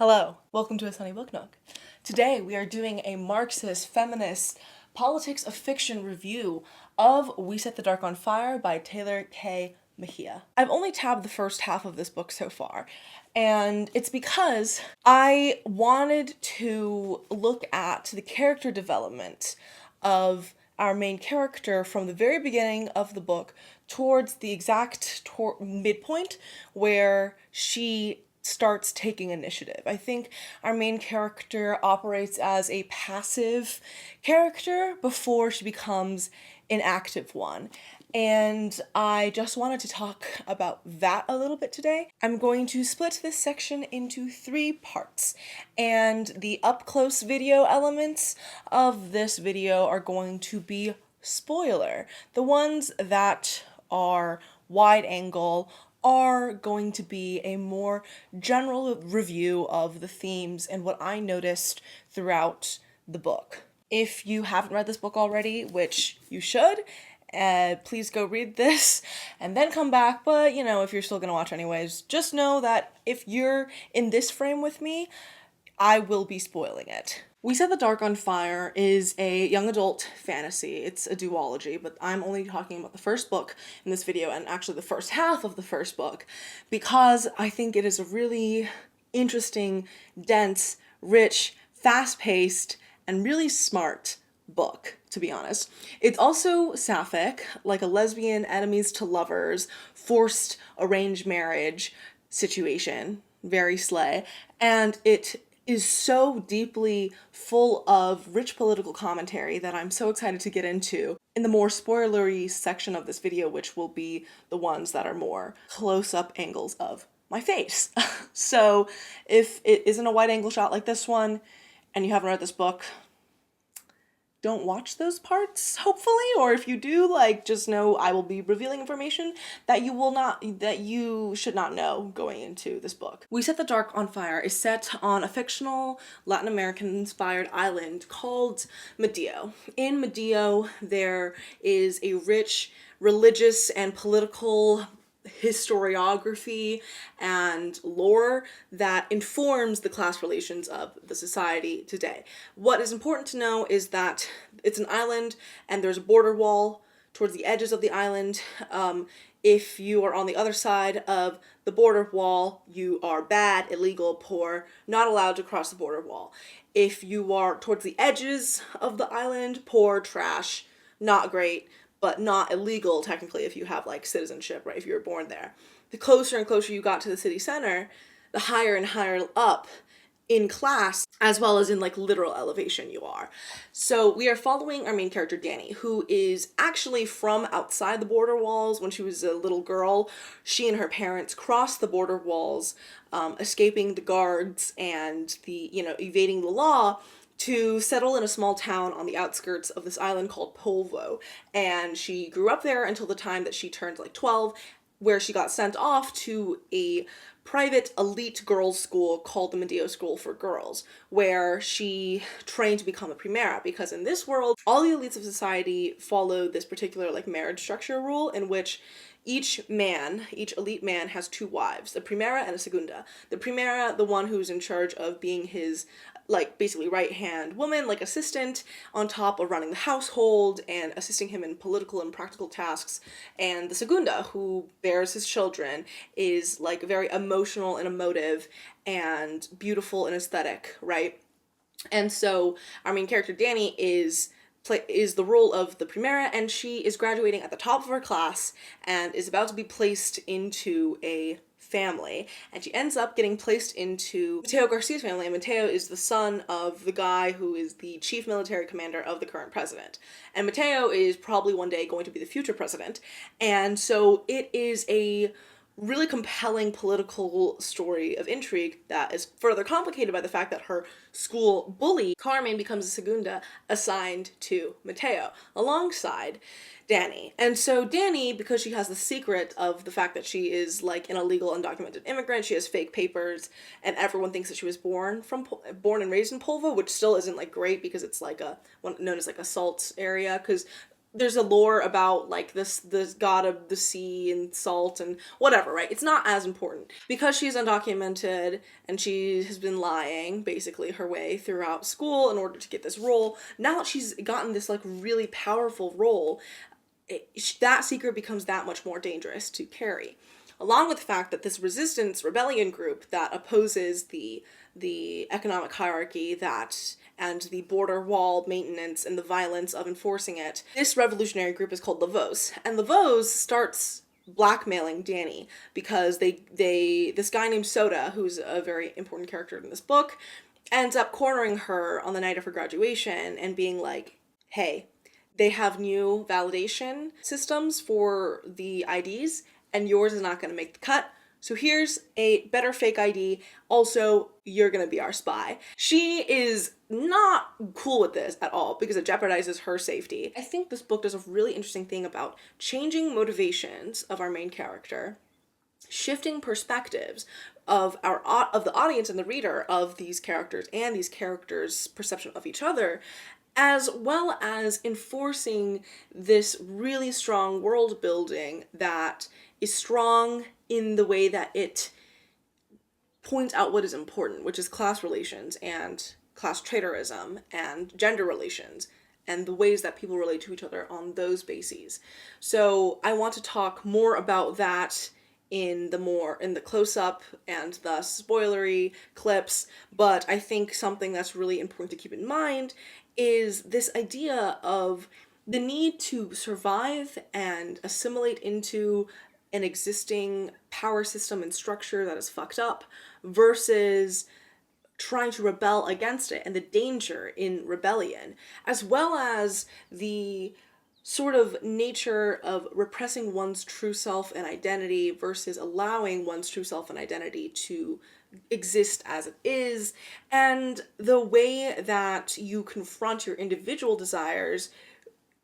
Hello, welcome to a Sunny Book Nook. Today we are doing a Marxist, feminist, politics of fiction review of We Set the Dark on Fire by Tehlor Kay Mejia. I've only tabbed the first half of this book so far, and it's because I wanted to look at the character development of our main character from the very beginning of the book towards the exact midpoint where she starts taking initiative. I think our main character operates as a passive character before she becomes an active one. And I just wanted to talk about that a little bit today. I'm going to split this section into 3 parts, and the up-close video elements of this video are going to be spoiler. The ones that are wide angle are going to be a more general review of the themes and what I noticed throughout the book. If you haven't read this book already, which you should, please go read this and then come back. But, you know, if you're still gonna watch anyways, just know that if you're in this frame with me, I will be spoiling it. We Set the Dark on Fire is a young adult fantasy. It's a duology, but I'm only talking about the first book in this video, and actually the first half of the first book, because I think it is a really interesting, dense, rich, fast-paced, and really smart book, to be honest. It's also sapphic, like a lesbian enemies to lovers, forced arranged marriage situation, very slay, and it is so deeply full of rich political commentary that I'm so excited to get into in the more spoilery section of this video, which will be the ones that are more close-up angles of my face. So if it isn't a wide angle shot like this one and you haven't read this book, don't watch those parts, hopefully, or if you do, like, just know I will be revealing information that you should not know going into this book. We Set the Dark on Fire is set on a fictional Latin American-inspired island called Medio. In Medio, there is a rich religious and political historiography and lore that informs the class relations of the society today. What is important to know is that it's an island and there's a border wall towards the edges of the island. If you are on the other side of the border wall, you are bad, illegal, poor, not allowed to cross the border wall. If you are towards the edges of the island, poor, trash, not great, but not illegal technically if you have like citizenship, right, if you were born there. The closer and closer you got to the city center, the higher and higher up in class, as well as in like literal elevation you are. So we are following our main character Dani, who is actually from outside the border walls. When she was a little girl, she and her parents crossed the border walls, escaping the guards and evading the law, to settle in a small town on the outskirts of this island called Polvo. And she grew up there until the time that she turned like 12, where she got sent off to a private elite girls' school called the Medio School for Girls, where she trained to become a primera, because in this world, all the elites of society follow this particular like marriage structure rule in which each elite man has 2 wives, a primera and a segunda. The primera, the one who's in charge of being his like basically right-hand woman, like assistant, on top of running the household and assisting him in political and practical tasks. And the segunda, who bears his children, is like very emotional and emotive and beautiful and aesthetic, right? And so our main character Dani is the role of the primera, and she is graduating at the top of her class and is about to be placed into a family, and she ends up getting placed into Mateo Garcia's family, and Mateo is the son of the guy who is the chief military commander of the current president. And Mateo is probably one day going to be the future president, and so it is a really compelling political story of intrigue that is further complicated by the fact that her school bully, Carmen, becomes a segunda assigned to Mateo alongside Dani. And so Dani, because she has the secret of the fact that she is like an illegal undocumented immigrant, she has fake papers, and everyone thinks that she was born and raised in Polvo, which still isn't like great because it's like one known as like a salt area, because there's a lore about like this god of the sea and salt and whatever, right? It's not as important because she's undocumented and she has been lying basically her way throughout school in order to get this role. Now that she's gotten this like really powerful role, that secret becomes that much more dangerous to carry, along with the fact that this resistance rebellion group that opposes the economic hierarchy that and the border wall maintenance and the violence of enforcing it. This revolutionary group is called Lavos, and Lavos starts blackmailing Dani because this guy named Soda, who's a very important character in this book, ends up cornering her on the night of her graduation and being like, hey, they have new validation systems for the IDs and yours is not going to make the cut. So here's a better fake ID. Also, you're going to be our spy. She is not cool with this at all because it jeopardizes her safety. I think this book does a really interesting thing about changing motivations of our main character, shifting perspectives of the audience and the reader of these characters and these characters' perception of each other, as well as enforcing this really strong world building that is strong in the way that it points out what is important, which is class relations and class traitorism and gender relations and the ways that people relate to each other on those bases. So I want to talk more about that in the close-up and thus spoilery clips, but I think something that's really important to keep in mind is this idea of the need to survive and assimilate into an existing power system and structure that is fucked up versus trying to rebel against it and the danger in rebellion, as well as the sort of nature of repressing one's true self and identity versus allowing one's true self and identity to exist as it is, and the way that you confront your individual desires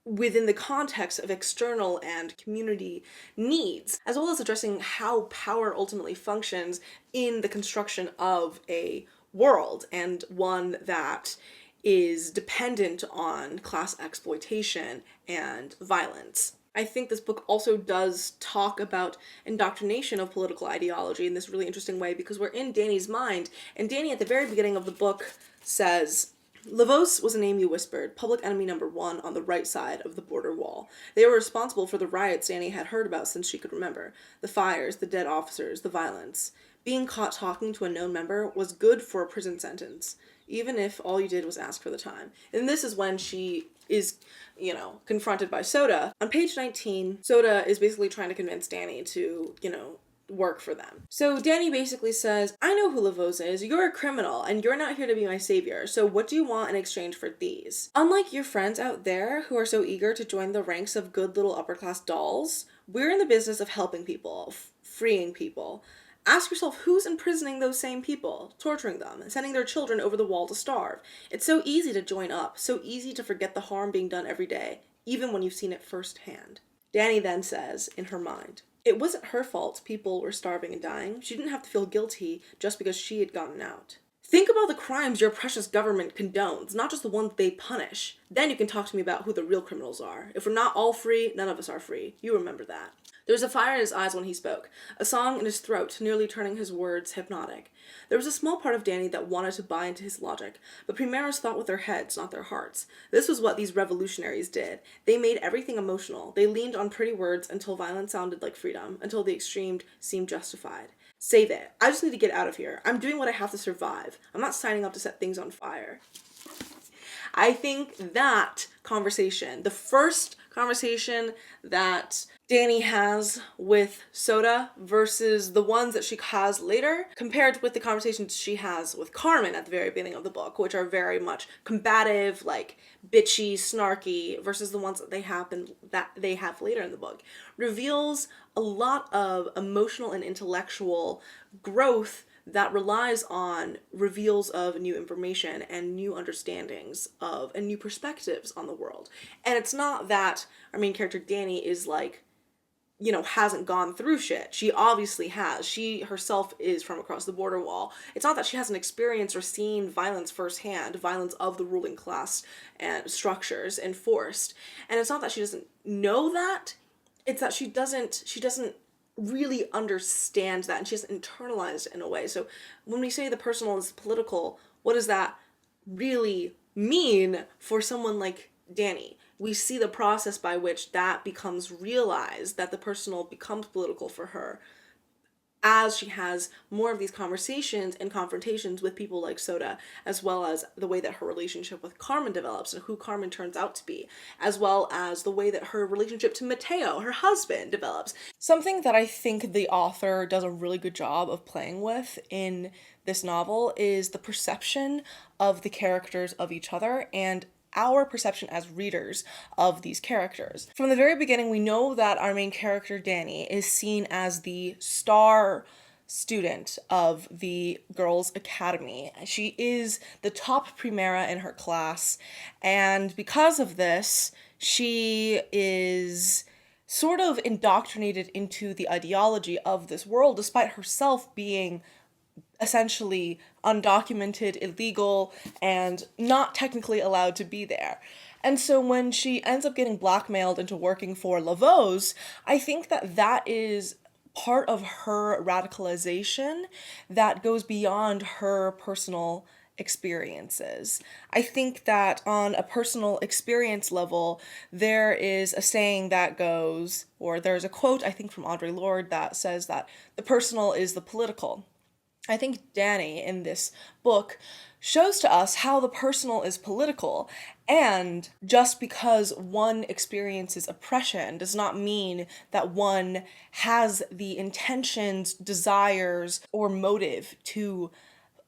within the context of external and community needs, as well as addressing how power ultimately functions in the construction of a world, and one that is dependent on class exploitation and violence. I think this book also does talk about indoctrination of political ideology in this really interesting way because we're in Dani's mind, and Dani at the very beginning of the book says, Lavos was a name you whispered, public enemy number one on the right side of the border wall. They were responsible for the riots Dani had heard about since she could remember. The fires, the dead officers, the violence. Being caught talking to a known member was good for a prison sentence, even if all you did was ask for the time. And this is when she is, confronted by Soda. On page 19, Soda is basically trying to convince Dani to, work for them. So Dani basically says, I know who Lavos is. You're a criminal and you're not here to be my savior. So what do you want in exchange for these? Unlike your friends out there who are so eager to join the ranks of good little upper class dolls, we're in the business of helping people, freeing people. Ask yourself who's imprisoning those same people, torturing them, and sending their children over the wall to starve. It's so easy to join up, so easy to forget the harm being done every day, even when you've seen it firsthand. Dani then says, in her mind, it wasn't her fault people were starving and dying. She didn't have to feel guilty just because she had gotten out. Think about the crimes your precious government condones, not just the ones they punish. Then you can talk to me about who the real criminals are. If we're not all free, none of us are free. You remember that. There was a fire in his eyes when he spoke, a song in his throat, nearly turning his words hypnotic. There was a small part of Dani that wanted to buy into his logic, but Primeros thought with their heads, not their hearts. This was what these revolutionaries did. They made everything emotional. They leaned on pretty words until violence sounded like freedom, until the extreme seemed justified. Save it. I just need to get out of here. I'm doing what I have to survive. I'm not signing up to set things on fire. I think that conversation, the first conversation that Dani has with Soda versus the ones that she has later, compared with the conversations she has with Carmen at the very beginning of the book, which are very much combative, like bitchy, snarky, versus the ones that they have later in the book, reveals a lot of emotional and intellectual growth that relies on reveals of new information and new understandings of and new perspectives on the world. And it's not that our main character Dani is like hasn't gone through shit. She obviously has. She herself is from across the border wall. It's not that she hasn't experienced or seen violence firsthand, violence of the ruling class and structures enforced. And it's not that she doesn't know that. It's that she doesn't really understand that, and she hasn't internalized it in a way. So when we say the personal is political, what does that really mean for someone like Dani? We see the process by which that becomes realized, that the personal becomes political for her, as she has more of these conversations and confrontations with people like Soda, as well as the way that her relationship with Carmen develops and who Carmen turns out to be, as well as the way that her relationship to Mateo, her husband, develops. Something that I think the author does a really good job of playing with in this novel is the perception of the characters of each other and our perception as readers of these characters. From the very beginning, we know that our main character, Dani, is seen as the star student of the girls' academy. She is the top primera in her class, and because of this, she is sort of indoctrinated into the ideology of this world, despite herself being essentially undocumented, illegal, and not technically allowed to be there. And so when she ends up getting blackmailed into working for Lavos, I think that that is part of her radicalization that goes beyond her personal experiences. I think that on a personal experience level, there is a saying that goes, or there's a quote, I think, from Audre Lorde that says that the personal is the political. I think Dani in this book shows to us how the personal is political, and just because one experiences oppression does not mean that one has the intentions, desires, or motive to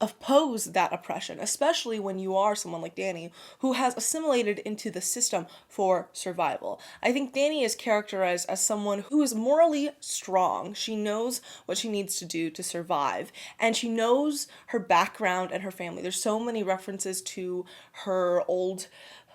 oppose that oppression, especially when you are someone like Dani who has assimilated into the system for survival. I think Dani is characterized as someone who is morally strong. She knows what she needs to do to survive, and she knows her background and her family. There's so many references to her old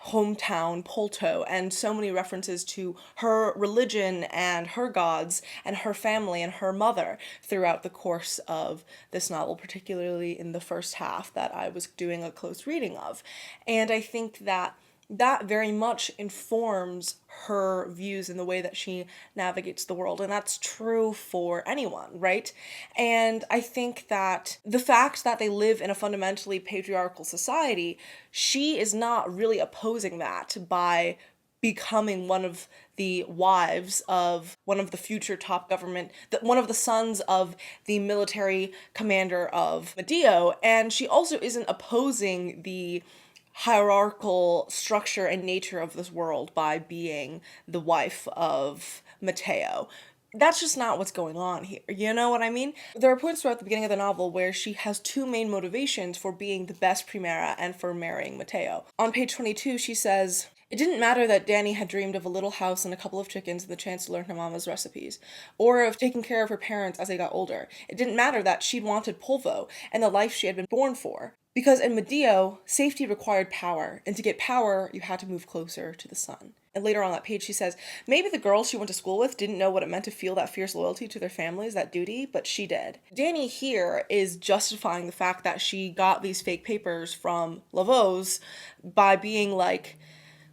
hometown, Polto, and so many references to her religion and her gods and her family and her mother throughout the course of this novel, particularly in the first half that I was doing a close reading of. And I think that that very much informs her views in the way that she navigates the world. And that's true for anyone, right? And I think that the fact that they live in a fundamentally patriarchal society, she is not really opposing that by becoming one of the wives of one of the future top government, one of the sons of the military commander of Medeo. And she also isn't opposing the hierarchical structure and nature of this world by being the wife of Mateo. That's just not what's going on here. You know what I mean? There are points throughout the beginning of the novel where she has two main motivations for being the best primera and for marrying Mateo. On page 22, she says, "It didn't matter that Dani had dreamed of a little house and a couple of chickens and the chance to learn her mama's recipes, or of taking care of her parents as they got older. It didn't matter that she'd wanted polvo and the life she had been born for. Because in Medeo, safety required power, and to get power, you had to move closer to the sun." And later on that page, she says, "Maybe the girls she went to school with didn't know what it meant to feel that fierce loyalty to their families, that duty, but she did." Dani here is justifying the fact that she got these fake papers from Lavos by being like,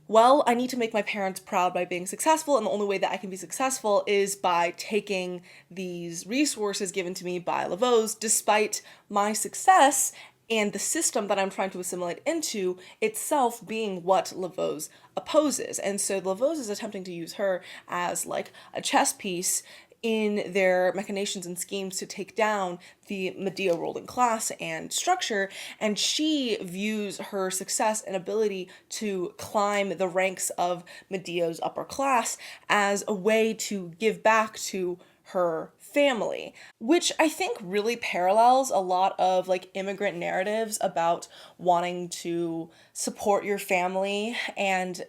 well, I need to make my parents proud by being successful, and the only way that I can be successful is by taking these resources given to me by Lavos, despite my success and the system that I'm trying to assimilate into itself being what Lavos opposes. And so Lavos is attempting to use her as like a chess piece in their machinations and schemes to take down the Medeo ruling class and structure, and she views her success and ability to climb the ranks of Medeo's upper class as a way to give back to her family, which I think really parallels a lot of like immigrant narratives about wanting to support your family and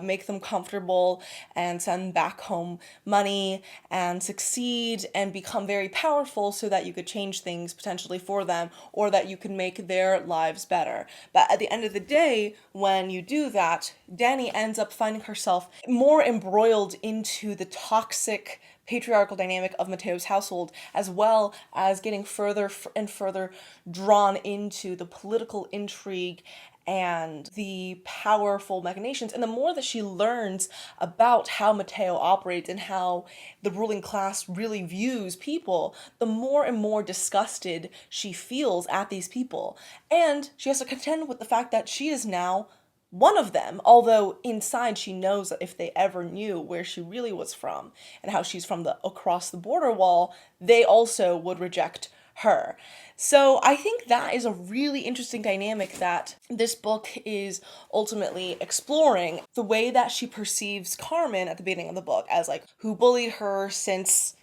make them comfortable and send back home money and succeed and become very powerful so that you could change things potentially for them or that you can make their lives better. But at the end of the day, when you do that, Dani ends up finding herself more embroiled into the toxic patriarchal dynamic of Mateo's household, as well as getting further and further drawn into the political intrigue and the powerful machinations. And the more that she learns about how Mateo operates and how the ruling class really views people, the more and more disgusted she feels at these people. And she has to contend with the fact that she is now one of them, although inside she knows that if they ever knew where she really was from and how she's from the across the border wall, they also would reject her. So I think that is a really interesting dynamic that this book is ultimately exploring, the way that she perceives Carmen at the beginning of the book as like who bullied her since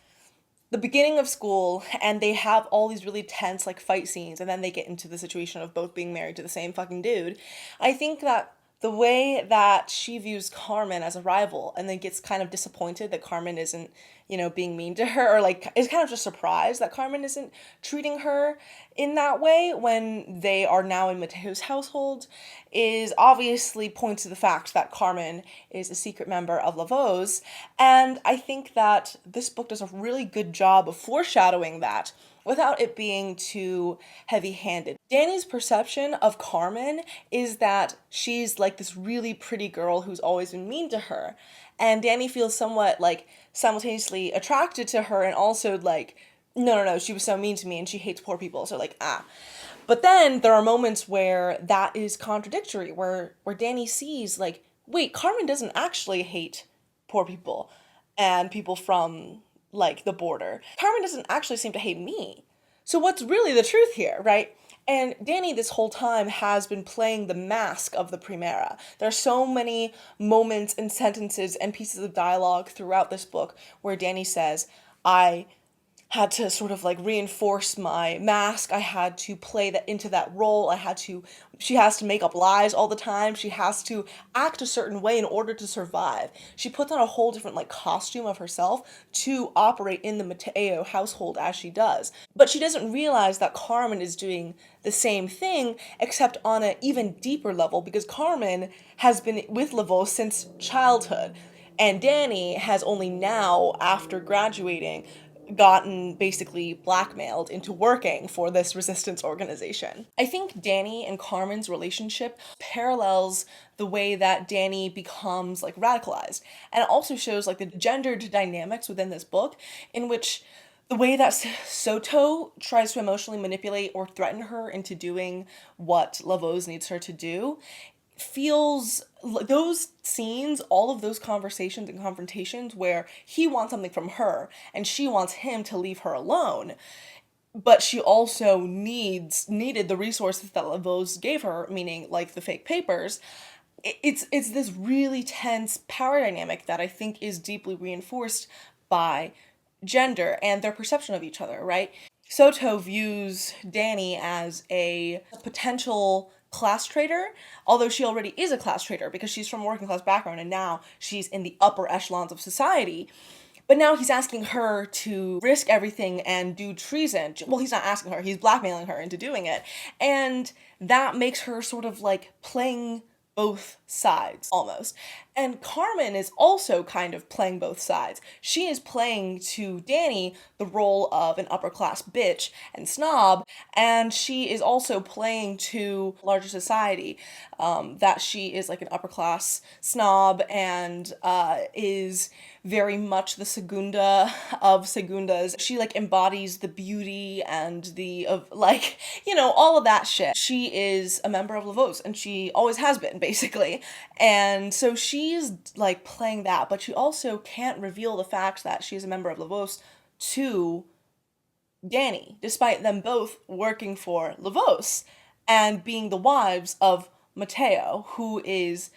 the beginning of school, and they have all these really tense like fight scenes, and then they get into the situation of both being married to the same fucking dude. I think that the way that she views Carmen as a rival and then gets kind of disappointed that Carmen isn't, being mean to her, or like is kind of just surprised that Carmen isn't treating her in that way when they are now in Mateo's household, is obviously points to the fact that Carmen is a secret member of Lavos. And I think that this book does a really good job of foreshadowing that without it being too heavy-handed. Dani's perception of Carmen is that she's like this really pretty girl who's always been mean to her. And Dani feels somewhat like simultaneously attracted to her and also like, no, she was so mean to me and she hates poor people. So like, But then there are moments where that is contradictory, where Dani sees like, wait, Carmen doesn't actually hate poor people and people from like the border. Carmen doesn't actually seem to hate me. So what's really the truth here, right? And Dani this whole time has been playing the mask of the Primera. There are so many moments and sentences and pieces of dialogue throughout this book where Dani says, I had to sort of like reinforce my mask. I had to play that into that role. She has to make up lies all the time. She has to act a certain way in order to survive. She puts on a whole different like costume of herself to operate in the Mateo household as she does. But she doesn't realize that Carmen is doing the same thing, except on an even deeper level, because Carmen has been with Lavos since childhood. And Dani has only now, after graduating, gotten basically blackmailed into working for this resistance organization. I think Dani and Carmen's relationship parallels the way that Dani becomes like radicalized, and it also shows like the gendered dynamics within this book, in which the way that Soto tries to emotionally manipulate or threaten her into doing what Lavos needs her to do feels, those scenes, all of those conversations and confrontations where he wants something from her and she wants him to leave her alone, but she also needed the resources that Lavos gave her, meaning like the fake papers. It's this really tense power dynamic that I think is deeply reinforced by gender and their perception of each other, right? Soto views Dani as a potential class traitor, although she already is a class traitor because she's from a working class background and now she's in the upper echelons of society. But now he's asking her to risk everything and do treason. Well, he's not asking her, he's blackmailing her into doing it. And that makes her sort of like playing both sides, almost. And Carmen is also kind of playing both sides. She is playing to Dani the role of an upper class bitch and snob, and she is also playing to larger society, that she is like an upper class snob and is very much the Segunda of Segundas. She like embodies the beauty and the of like, all of that shit. She is a member of Lavos and she always has been, basically. And so she's like playing that, but she also can't reveal the fact that she's a member of Lavos to Dani, despite them both working for Lavos and being the wives of Mateo, who is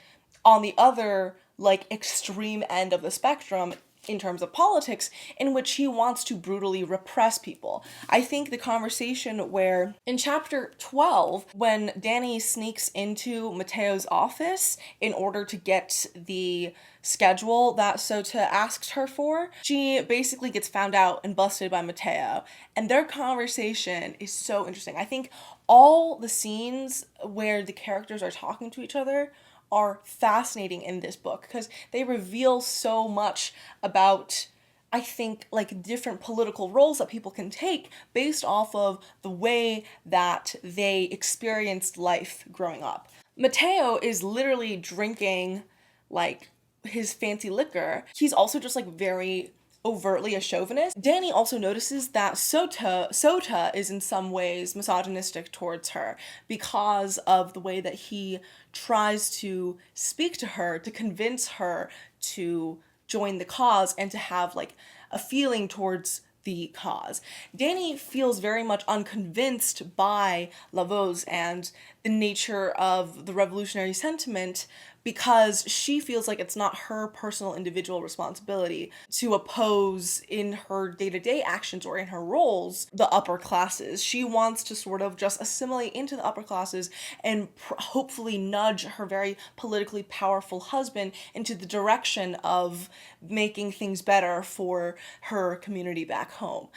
on the other like extreme end of the spectrum in terms of politics, in which he wants to brutally repress people. I think the conversation where in chapter 12, when Dani sneaks into Mateo's office in order to get the schedule that Sota asked her for, she basically gets found out and busted by Mateo, and their conversation is so interesting. I think all the scenes where the characters are talking to each other are fascinating in this book because they reveal so much about I think, like, different political roles that people can take based off of the way that they experienced life growing up. Mateo is literally drinking, like, his fancy liquor. He's also just, like, very overtly a chauvinist. Dani also notices that Sota is in some ways misogynistic towards her because of the way that he tries to speak to her to convince her to join the cause and to have like a feeling towards the cause. Dani feels very much unconvinced by Lavos and the nature of the revolutionary sentiment because she feels like it's not her personal individual responsibility to oppose in her day-to-day actions or in her roles the upper classes. She wants to sort of just assimilate into the upper classes and hopefully nudge her very politically powerful husband into the direction of making things better for her community back home.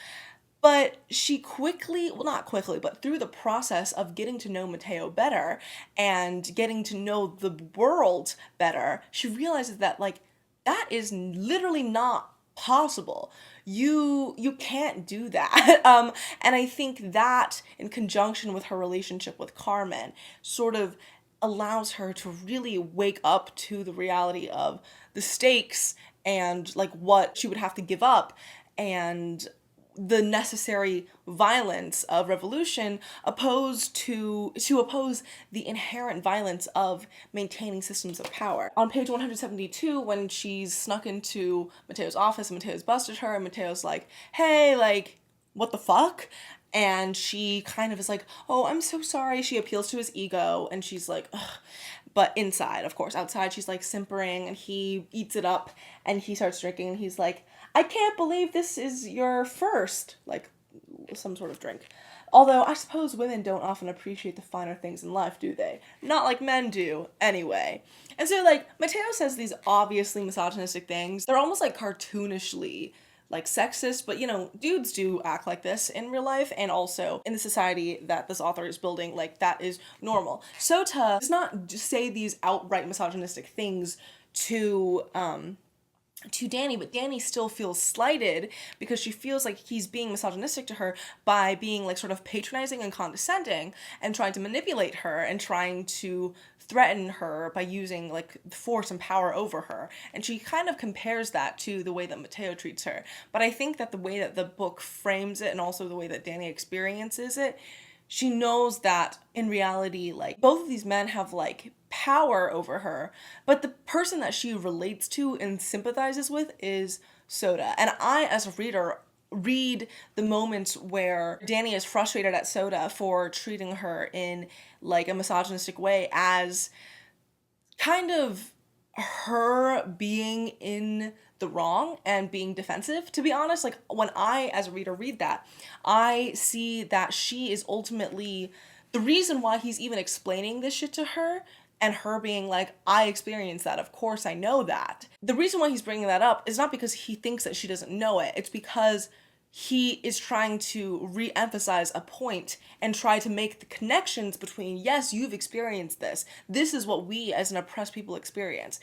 But she quickly, well, not quickly, but through the process of getting to know Mateo better and getting to know the world better, she realizes that, like, that is literally not possible. You can't do that. And I think that, in conjunction with her relationship with Carmen, sort of allows her to really wake up to the reality of the stakes and, like, what she would have to give up and the necessary violence of revolution opposed to oppose the inherent violence of maintaining systems of power. On page 172, when she's snuck into Mateo's office and Mateo's busted her and Mateo's like, hey, like, what the fuck? And she kind of is like, oh, I'm so sorry. She appeals to his ego and she's like, ugh. But inside, of course, outside she's like simpering and he eats it up and he starts drinking and he's like, I can't believe this is your first, like, some sort of drink. Although I suppose women don't often appreciate the finer things in life, do they? Not like men do, anyway. And so, like, Mateo says these obviously misogynistic things. They're almost like cartoonishly like sexist, but you know, dudes do act like this in real life and also in the society that this author is building, like that is normal. Sota does not just say these outright misogynistic things to Dani, but Dani still feels slighted because she feels like he's being misogynistic to her by being like sort of patronizing and condescending and trying to manipulate her and trying to threaten her by using like force and power over her. And she kind of compares that to the way that Mateo treats her. But I think that the way that the book frames it and also the way that Dani experiences it, she knows that in reality, like, both of these men have like power over her, but the person that she relates to and sympathizes with is Sota. And I, as a reader, read the moments where Dani is frustrated at Sota for treating her in like a misogynistic way as kind of her being in the wrong and being defensive. To be honest, like, when I as a reader read that, I see that she is ultimately the reason why he's even explaining this shit to her, and her being like, I experienced that, of course I know that. The reason why he's bringing that up is not because he thinks that she doesn't know it, it's because he is trying to re-emphasize a point and try to make the connections between, yes, you've experienced this. This is what we as an oppressed people experience.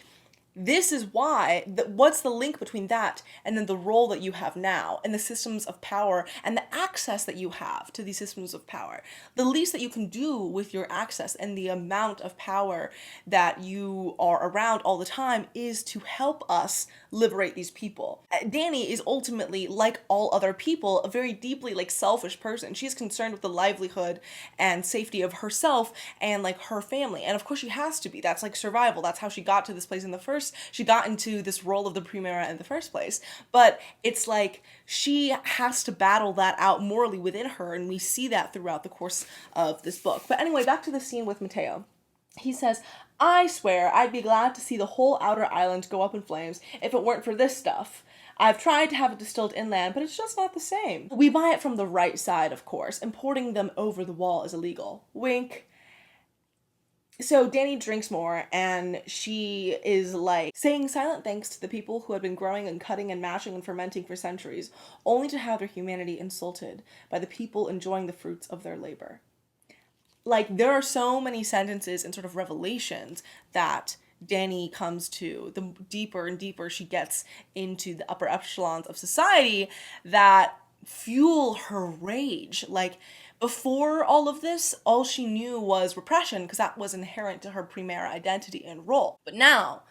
This is why, what's the link between that and then the role that you have now and the systems of power and the access that you have to these systems of power. The least that you can do with your access and the amount of power that you are around all the time is to help us liberate these people. Dani is ultimately, like all other people, a very deeply like selfish person. She's concerned with the livelihood and safety of herself and like her family. And of course she has to be. That's like survival. That's how she got to this place in the first. She got into this role of the Primera in the first place. But it's like she has to battle that out morally within her, and we see that throughout the course of this book. But anyway, back to the scene with Mateo. He says, I swear I'd be glad to see the whole outer island go up in flames if it weren't for this stuff. I've tried to have it distilled inland, but it's just not the same. We buy it from the right side, of course. Importing them over the wall is illegal. Wink. So Dani drinks more, and she is like saying silent thanks to the people who had been growing and cutting and mashing and fermenting for centuries, only to have their humanity insulted by the people enjoying the fruits of their labor. Like, there are so many sentences and sort of revelations that Dani comes to, the deeper and deeper she gets into the upper echelons of society that fuel her rage. Like, before all of this, all she knew was repression because that was inherent to her primera identity and role. But now,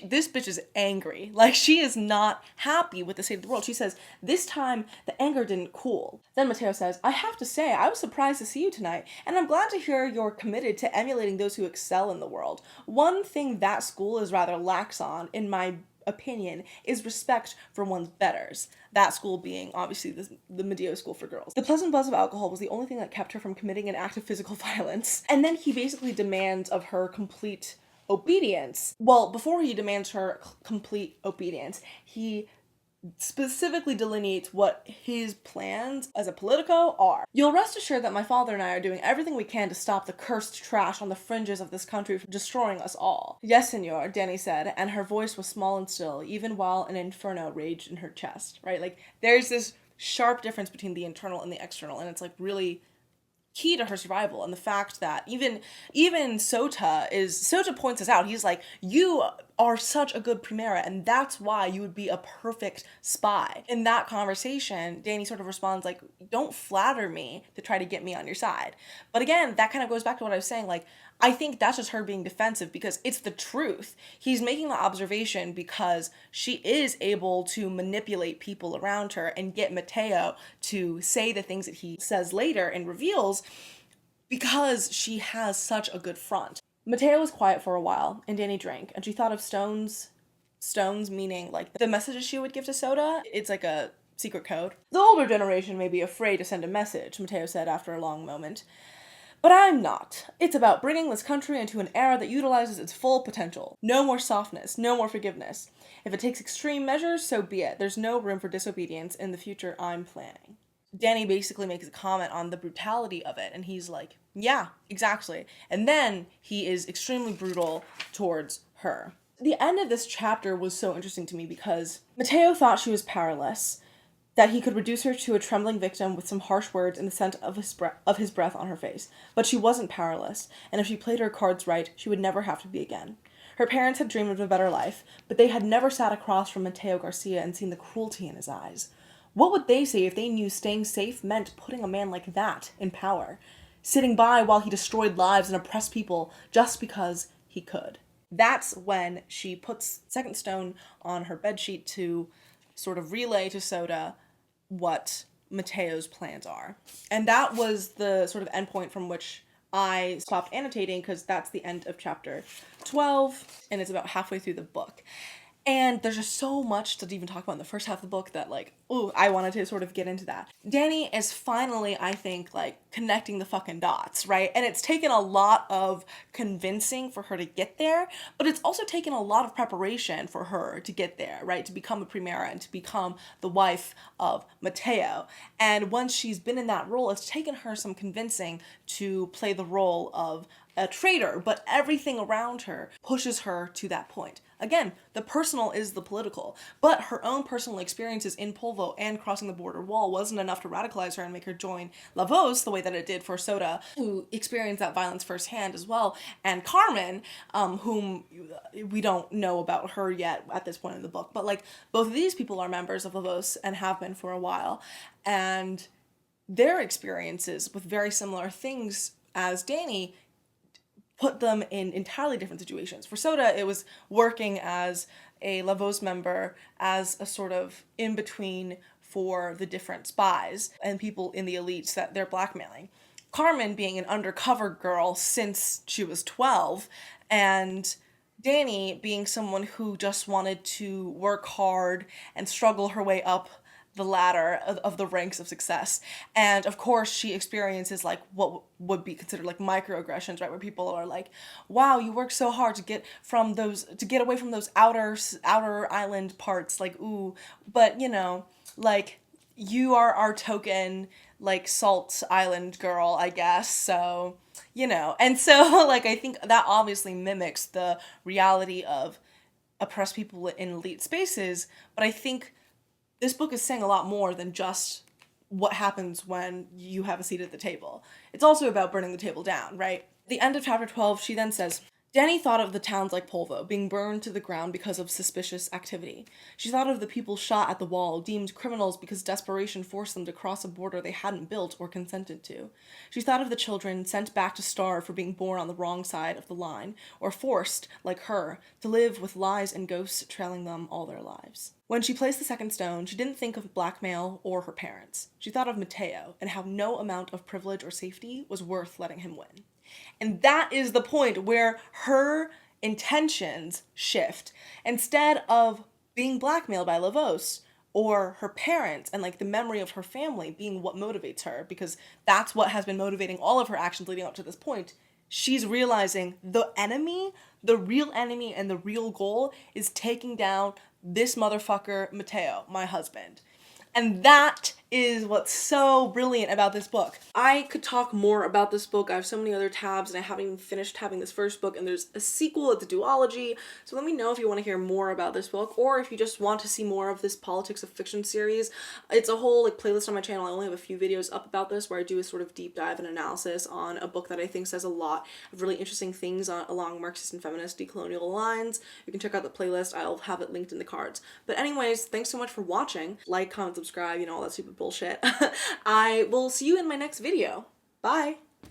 this bitch is angry. Like, she is not happy with the state of the world. She says, this time the anger didn't cool. Then Mateo says, I have to say, I was surprised to see you tonight, and I'm glad to hear you're committed to emulating those who excel in the world. One thing that school is rather lax on, in my opinion, is respect for one's betters. That school being, obviously, the Medio school for girls. The pleasant buzz of alcohol was the only thing that kept her from committing an act of physical violence. And then he basically demands of her complete obedience. Well, before he demands her complete obedience, he specifically delineates what his plans as a politico are. You'll rest assured that my father and I are doing everything we can to stop the cursed trash on the fringes of this country from destroying us all. Yes, senor, Dani said, and her voice was small and still, even while an inferno raged in her chest, right? Like, there's this sharp difference between the internal and the external, and it's like really key to her survival. And the fact that even Sota points this out. He's like, you are such a good primera, and that's why you would be a perfect spy. In that conversation, Dani sort of responds like, don't flatter me to try to get me on your side. But again, that kind of goes back to what I was saying, like, I think that's just her being defensive because it's the truth. He's making the observation because she is able to manipulate people around her and get Mateo to say the things that he says later and reveals because she has such a good front. Mateo was quiet for a while, and Dani drank, and she thought of stones meaning like the messages she would give to Soda. It's like a secret code. The older generation may be afraid to send a message, Mateo said after a long moment. But I'm not. It's about bringing this country into an era that utilizes its full potential. No more softness, no more forgiveness. If it takes extreme measures, so be it. There's no room for disobedience in the future I'm planning. Dani basically makes a comment on the brutality of it, and he's like, yeah, exactly. And then he is extremely brutal towards her. The end of this chapter was so interesting to me because Mateo thought she was powerless, that he could reduce her to a trembling victim with some harsh words and the scent of his breath on her face. But she wasn't powerless, and if she played her cards right, she would never have to be again. Her parents had dreamed of a better life, but they had never sat across from Mateo Garcia and seen the cruelty in his eyes. What would they say if they knew staying safe meant putting a man like that in power, sitting by while he destroyed lives and oppressed people just because he could? That's when she puts second stone on her bedsheet to sort of relay to Soda what Mateo's plans are. And that was the sort of endpoint from which I stopped annotating because that's the end of chapter 12 and it's about halfway through the book. And there's just so much to even talk about in the first half of the book that, like, ooh, I wanted to sort of get into that. Dani is finally, I think, like, connecting the fucking dots, right? And it's taken a lot of convincing for her to get there, but it's also taken a lot of preparation for her to get there, right? To become a primera and to become the wife of Mateo. And once she's been in that role, it's taken her some convincing to play the role of a traitor, but everything around her pushes her to that point. Again, the personal is the political, but her own personal experiences in Polvo and crossing the border wall wasn't enough to radicalize her and make her join La Voz the way that it did for Soda, who experienced that violence firsthand as well, and Carmen, whom we don't know about her yet at this point in the book, but like both of these people are members of La Voz and have been for a while, and their experiences with very similar things as Dani put them in entirely different situations. For Soda, it was working as a La Voz member as a sort of in-between for the different spies and people in the elites that they're blackmailing. Carmen being an undercover girl since she was 12, and Dani being someone who just wanted to work hard and struggle her way up the ladder of the ranks of success. And of course she experiences like what would be considered like microaggressions, right? Where people are like, wow, you worked so hard to get away from those outer island parts, like, ooh, but you know, like, you are our token, like, salt island girl, I guess, so, you know. And so, like, I think that obviously mimics the reality of oppressed people in elite spaces, but I think this book is saying a lot more than just what happens when you have a seat at the table. It's also about burning the table down, right? At the end of chapter 12, she then says, Dani thought of the towns like Polvo being burned to the ground because of suspicious activity. She thought of the people shot at the wall, deemed criminals because desperation forced them to cross a border they hadn't built or consented to. She thought of the children sent back to starve for being born on the wrong side of the line, or forced, like her, to live with lies and ghosts trailing them all their lives. When she placed the second stone, she didn't think of blackmail or her parents. She thought of Mateo and how no amount of privilege or safety was worth letting him win. And that is the point where her intentions shift. Instead of being blackmailed by Lavos or her parents and like the memory of her family being what motivates her, because that's what has been motivating all of her actions leading up to this point, she's realizing the enemy, the real enemy and the real goal is taking down this motherfucker, Mateo, my husband. And that is what's so brilliant about this book. I could talk more about this book. I have so many other tabs and I haven't even finished having this first book, and there's a sequel, it's a duology. So let me know if you want to hear more about this book, or if you just want to see more of this Politics of Fiction series. It's a whole like playlist on my channel. I only have a few videos up about this where I do a sort of deep dive and analysis on a book that I think says a lot of really interesting things along Marxist and feminist decolonial lines. You can check out the playlist. I'll have it linked in the cards. But anyways, thanks so much for watching. Like, comment, subscribe, you know, all that stupid bullshit. I will see you in my next video. Bye!